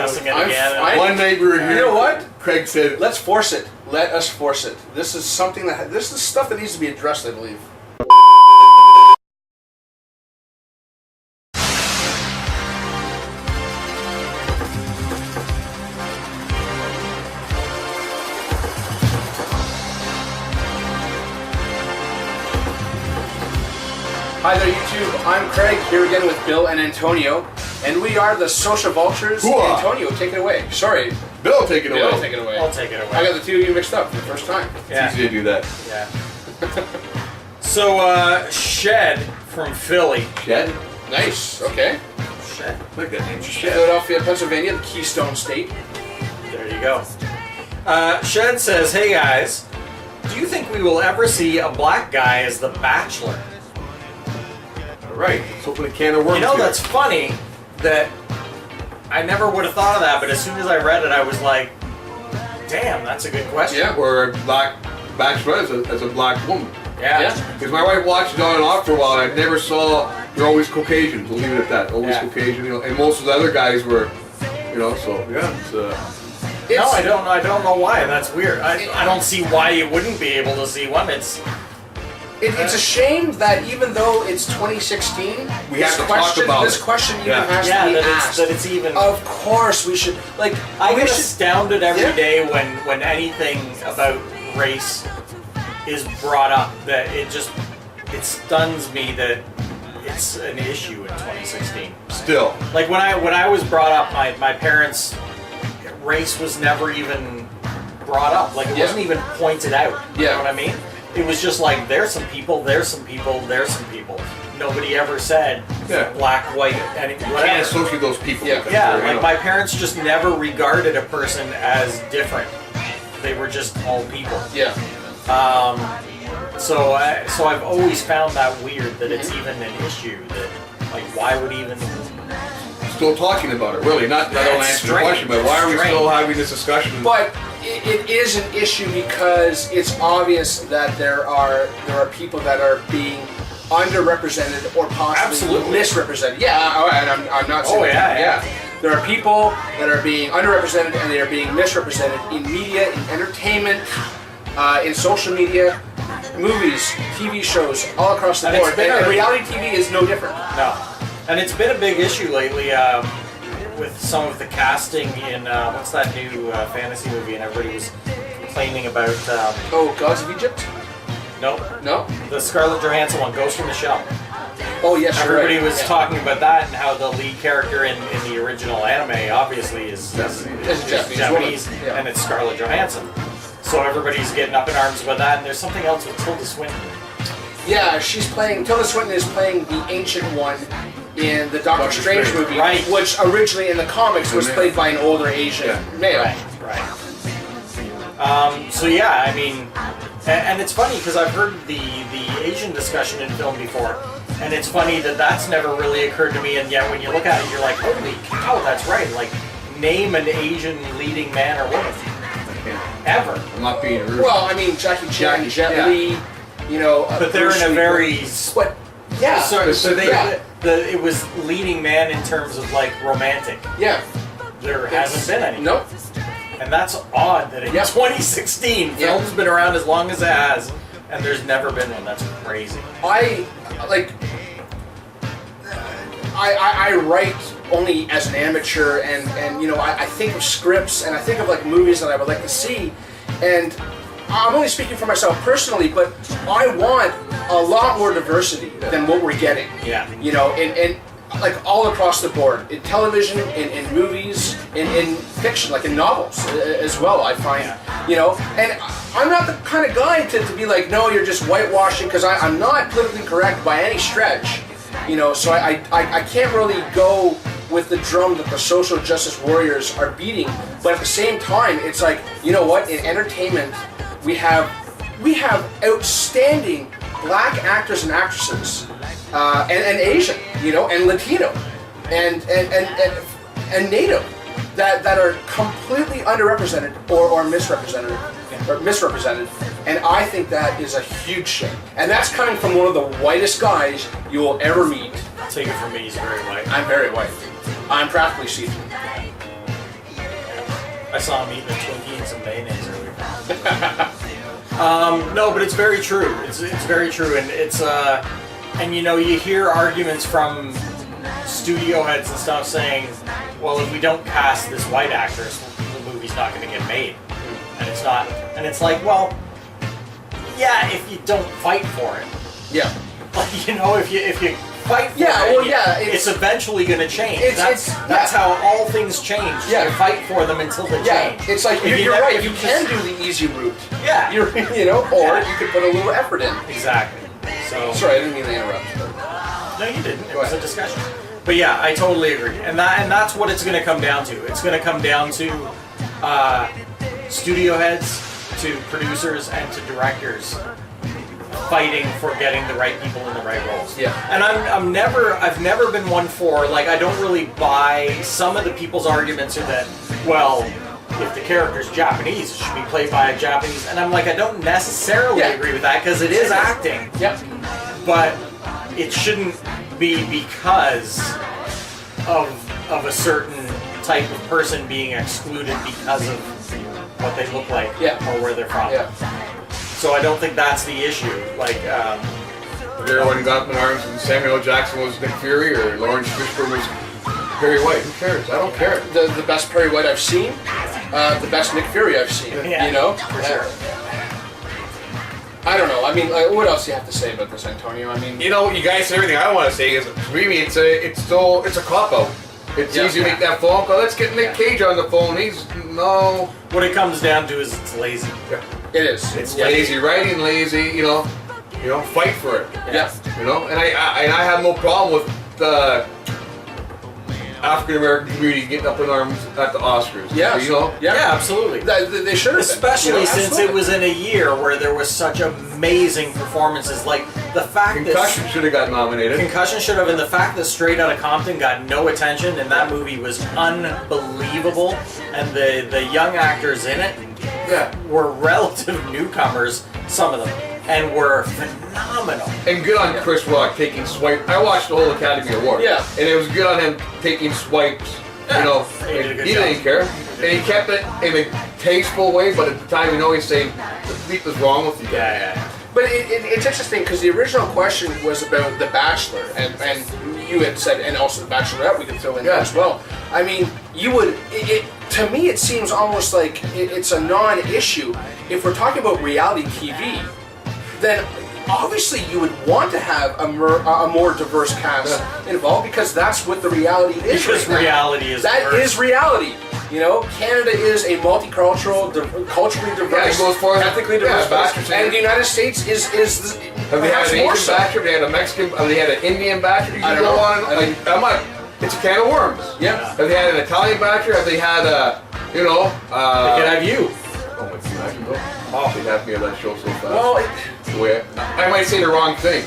Discussing it again. One night we were here. You know what? Craig said, Let's force it. Let us force it. This is something that this is stuff that needs to be addressed, I believe. Hi there, YouTube. I'm Craig, here again with Bill and Antonio, and we are the Social Vultures. Hooah. Antonio, take it away. Sorry, Bill, take it away. Bill, take it away. I'll take it away. I got the two of you mixed up for the first time. It's easy to do that. Yeah. So, Shed from Philly. Shed? Nice. Okay. Shed. I like that name. Shed. Philadelphia, Pennsylvania, the Keystone State. There you go. Shed says, "Hey guys, do you think we will ever see a black guy as the Bachelor?" Right. Let's open a can of worms. You know, here. that's funny that I never would have thought of that, but as soon as I read it, I was like, damn, that's a good question. Yeah, or a black bachelor as a black woman. Yeah. Because my wife watched it on and off for a while, and I never saw. They're always Caucasian. We'll leave it at that. Always Caucasian. You know, and most of the other guys were, you know. So yeah. No, I don't know. I don't know why. That's weird. I don't see why you wouldn't be able to see one. It's a shame that even though it's 2016, we have to talk about this question even has to be asked. That it's even. Of course, we should. Like, I get astounded every day when anything about race is brought up. That it stuns me that it's an issue in 2016. Still. Like when I was brought up, my parents' race was never even brought up. Like it wasn't even pointed out. You know what I mean? It was just like, there's some people, there's some people, there's some people. Nobody ever said black, white, and whatever. You can't associate those people. Like my parents just never regarded a person as different. They were just all people. Yeah. So I've always found that weird that it's even an issue. That like, why would even still talking about it? Really, not that don't answer the question, but why are we still having this discussion? But it is an issue because it's obvious that there are people that are being underrepresented or possibly misrepresented. Yeah, and I'm not saying There are people that are being underrepresented and they are being misrepresented in media, in entertainment, in social media, movies, TV shows, all across the board. And reality TV is no different. No. And it's been a big issue lately with some of the casting in, what's that new fantasy movie, and everybody was complaining about... Gods of Egypt? No. The Scarlett Johansson one, Ghost in the Shell. Oh, yes, everybody was talking about that and how the lead character in the original anime obviously is Japanese and it's Scarlett Johansson. So everybody's getting up in arms about that, and there's something else with Tilda Swinton. Yeah, Tilda Swinton is playing the Ancient One in the Doctor Strange movie, which originally in the comics was played by an older Asian male. Right. So yeah, I mean, and it's funny because I've heard the Asian discussion in film before, and it's funny that that's never really occurred to me, and yet when you look at it, you're like, holy cow, that's right. Like, name an Asian leading man or woman. Ever. I'm not being rude. Well, I mean, Jackie Chan, Jet Li, you know... But they're in a very... it was leading man in terms of, like, romantic. Yeah. There hasn't been any. Nope. And that's odd that in 2016, film's been around as long as it has, and there's never been one. That's crazy. I write only as an amateur, and you know, I think of scripts and I think of like movies that I would like to see, and I'm only speaking for myself personally, but I want a lot more diversity than what we're getting. Yeah. You know, in like all across the board, in television, in movies, in fiction, like in novels as well. I find, you know, and I'm not the kind of guy to be like, no, you're just whitewashing, because I'm not politically correct by any stretch. You know, so I can't really go with the drum that the social justice warriors are beating, but at the same time, it's like, you know what? In entertainment, we have outstanding black actors and actresses, and Asian, you know, and Latino, and Native, that are completely underrepresented or misrepresented. And I think that is a huge shame. And that's coming from one of the whitest guys you will ever meet. Take it from me, he's very white. I'm very white. I'm practically see-through. I saw him eating a Twinkie and some mayonnaise earlier. No, but it's very true. It's very true, and it's and you know, you hear arguments from studio heads and stuff saying, well, if we don't cast this white actress, the movie's not going to get made, and it's not. And it's like, well, yeah, if you don't fight for it. Yeah. Like, you know, if you fight for it's eventually going to change. That's how all things change. Yeah. You fight for them until they change. It's like, you're right, you can do the easy route. Yeah. You know, or you can put a little effort in. Exactly. So. Sorry, I didn't mean to interrupt. No, you didn't. It was a discussion. But yeah, I totally agree. And that's what it's going to come down to. It's going to come down to studio heads, to producers, and to directors fighting for getting the right people in the right roles. Yeah. And I've never been one for, like, I don't really buy some of the people's arguments are that, well, if the character's Japanese, it should be played by a Japanese. And I'm like, I don't necessarily agree with that, because it is acting. Yep. But it shouldn't be because of a certain type of person being excluded because of what they look like or where they're from. Yeah. So I don't think that's the issue. Like, Everyone got up in arms and Samuel L. Jackson was Nick Fury or Lawrence Fishburne was Perry White. Who cares? I don't care. The best Perry White I've seen, the best Nick Fury I've seen. Yeah, you know? for sure. I don't know. I mean, what else do you have to say about this, Antonio? I mean, You know, you guys said everything I want to say is, to me, it's a cop-out. It's easy to make that phone call. Let's get Nick Cage on the phone. What it comes down to is it's lazy. Yeah. it is. It's lazy writing, lazy, you know, fight for it. Yeah. You know, and I have no problem with the African American community getting up in arms at the Oscars. Yeah. You know? Yeah, absolutely. They should have. Especially since it was in a year where there was such amazing performances. Like the fact Concussion should have got nominated. Concussion should have, and the fact that Straight Outta Compton got no attention, and that movie was unbelievable, and the young actors in it were relative newcomers, some of them, and were phenomenal. And good on Chris Rock taking swipes. I watched the whole Academy Award. Yeah. And it was good on him taking swipes. You know, He did a good he job. didn't care. And he kept it in a tasteful way, but at the time, he's saying, the bleep is wrong with you. Yeah. But it's interesting because the original question was about The Bachelor, and you had said, and also The Bachelorette we could throw in there as well. I mean, you would, to me it seems almost like it's a non-issue. If we're talking about reality TV, then obviously you would want to have a more diverse cast involved, because that's what the reality is. Because right now. reality is diverse. Reality. You know, Canada is a multicultural, culturally diverse, ethnically diverse country, and the United States is Have they had perhaps an more Asian so. bachelor? Have they had a Mexican? Have they had an Indian bachelor? You I can don't go know. on. It's a can of worms. Yeah. Have they had an Italian bachelor? Have they had a, They could have you. Oh my God! Oh, they'd have me on that show so fast. Well, I might say the wrong thing.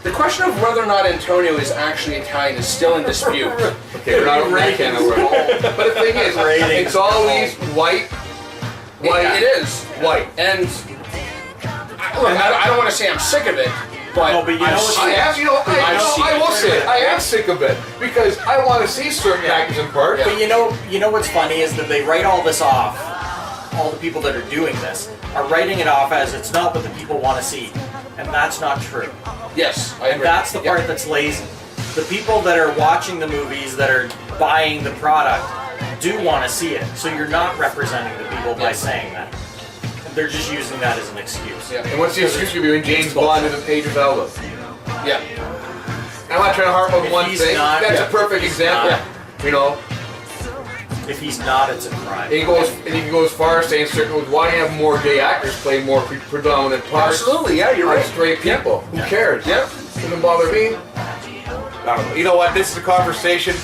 the question of whether or not Antonio is actually Italian is still in dispute. Okay, we're not on that can of worms. But the thing is, it's always white. It is White. and I don't want to say I'm sick of it, but No, but you know what I will say it. I am sick of it because I want to see certain actors in part. But you know what's funny is that they write all this off. All the people that are doing this are writing it off as it's not what the people want to see, and that's not true. yes, I And agree. that's the part that's lazy. The people that are watching the movies, that are buying the product, do want to see it. So you're not representing the people by saying that. They're just using that as an excuse. Yeah. And what's the excuse for being James Bond and Idris Elba? Yeah. I'm not trying to harp on If one he's thing. not- That's a perfect example. not- You know, If he's not, it's a crime. he can go as far as saying certain. Why do you have more gay actors play more predominant parts? Absolutely, yeah, you're on right. straight people. Yeah. Who cares? Yeah. Doesn't bother me. I don't know. You know what? This is a conversation.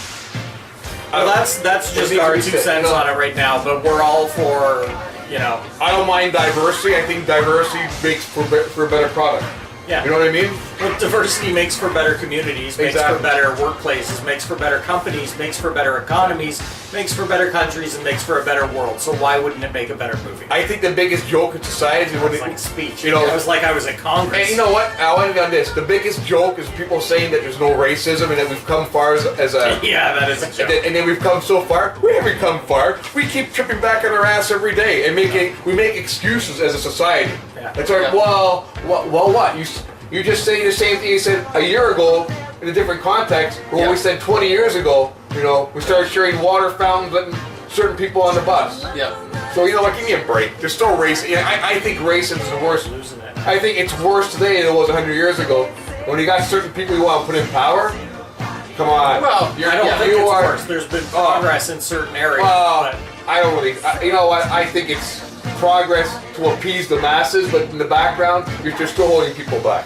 Well, that's just needs to our be 2 said, cents you know. on it right now, but we're all for, I don't mind diversity. I think diversity makes for a better product. Yeah. You know what I mean? Well, diversity makes for better communities, makes Exactly. for better workplaces, makes for better companies, makes for better economies, makes for better countries, and makes for a better world. So why wouldn't it make a better movie? I think the biggest joke in society is when It's like speech. you know, it was like I was in Congress. and you know what? I'll end on this. The biggest joke is people saying that there's no racism and that we've come far as a. Yeah, that is a joke. And then we've come so far. We haven't come far. We keep tripping back on our ass every day and we make excuses as a society. Yeah. It's like, Yeah. well, what? You're just saying the same thing you said a year ago in a different context. Or what we said 20 years ago. You know, we started sharing water fountains, letting certain people on the bus. Yeah. So you know what? Give me a break. There's still racism. Yeah, I think racism is the worst. Losing it. I think it's worse today than it was 100 years ago. When you got certain people you want to put in power, come on. Well, I don't think you it's are- worse. There's been progress in certain areas. Well, but I don't really. You know what? I think it's progress to appease the masses, but in the background, you're still holding people back.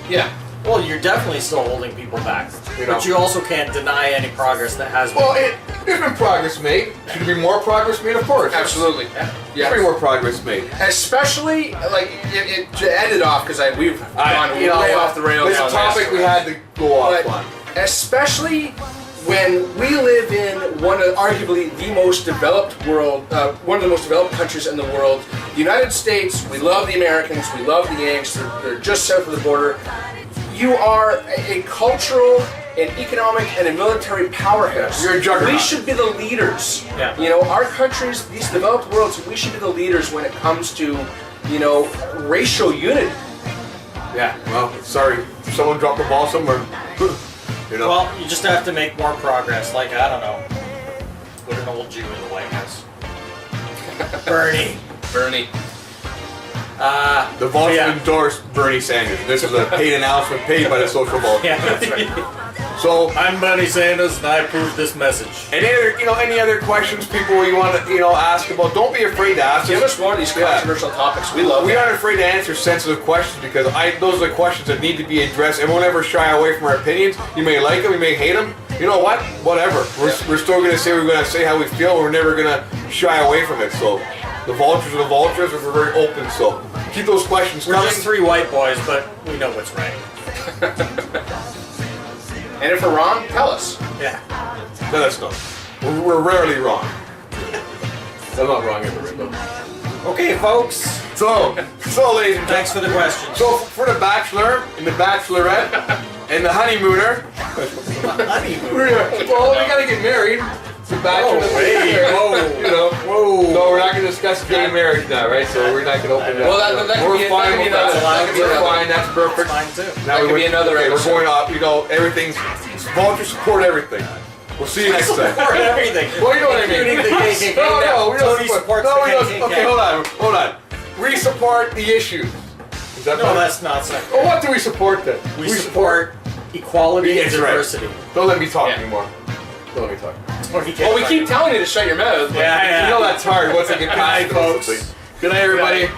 Yeah. well, you're definitely still holding people back. You know. But you also can't deny any progress that has been Well, made. there's been progress made. Should there be more progress made? Of course. Absolutely. Should be more progress made. Especially like to end it off because we've gone You know way what? off the rails. It's a on topic this. we had to go off But on. especially when we live in one of arguably the most developed one of the most developed countries in the world, the United States. We love the Americans. We love the Yanks. They're just south of the border. You are a cultural, an economic, and a military powerhouse. You're a juggernaut. We should be the leaders. Yeah. You know, our countries, these developed worlds, we should be the leaders when it comes to, racial unity. Yeah. Well, sorry. Someone dropped the ball somewhere. You know. Well, you just have to make more progress. Like, I don't know, put an old Jew in the White House. Bernie. Bernie. The Vultures yeah. endorsed Bernie Sanders. This is a paid announcement paid by the social Vultures. Yeah, that's right. So, I'm Bernie Sanders, and I approve this message. any other questions people you want to ask about? Don't be afraid to ask. Give us more of these controversial topics. We love We them. aren't afraid to answer sensitive questions because those are the questions that need to be addressed. And we'll never shy away from our opinions. You may like them, you may hate them. You know what? Whatever. We're still going to say how we feel. We're never going to shy away from it. So, the Vultures are the Vultures, and we're very open. So, keep those questions We're coming. just three white boys, but we know what's right. And if we're wrong, tell us. Yeah. Let us know. We're rarely wrong. I'm not wrong ever, though. Okay, folks. So, ladies and Thanks gentlemen. for the question. So, for the Bachelor and the Bachelorette and the Honeymooner, well, we gotta get married. The Bachelor and the Whoa. Whoa. So we're not gonna discuss gay marriage now, right? So we're not gonna open that. Well, that could we're be- fine that could be with that. another- We're fine. That's perfect. Mine too. Now That could be another We're episode. going off. Everything's Vultures support everything. We'll see you next time. Support everything. Well, you know what I mean. Including the KKK. No, we don't Tony support. supports No, the we don't. KKK. Okay, hold on. We support the issues. Is that No, fine? that's not so. Well, what do we support then? We support equality and That's right. diversity. Don't let me talk Yeah. anymore. Don't let me talk. Well, we keep telling you to shut your mouth. but- Yeah. You know that's hard once I get past Good night, it. folks. Good night, everybody.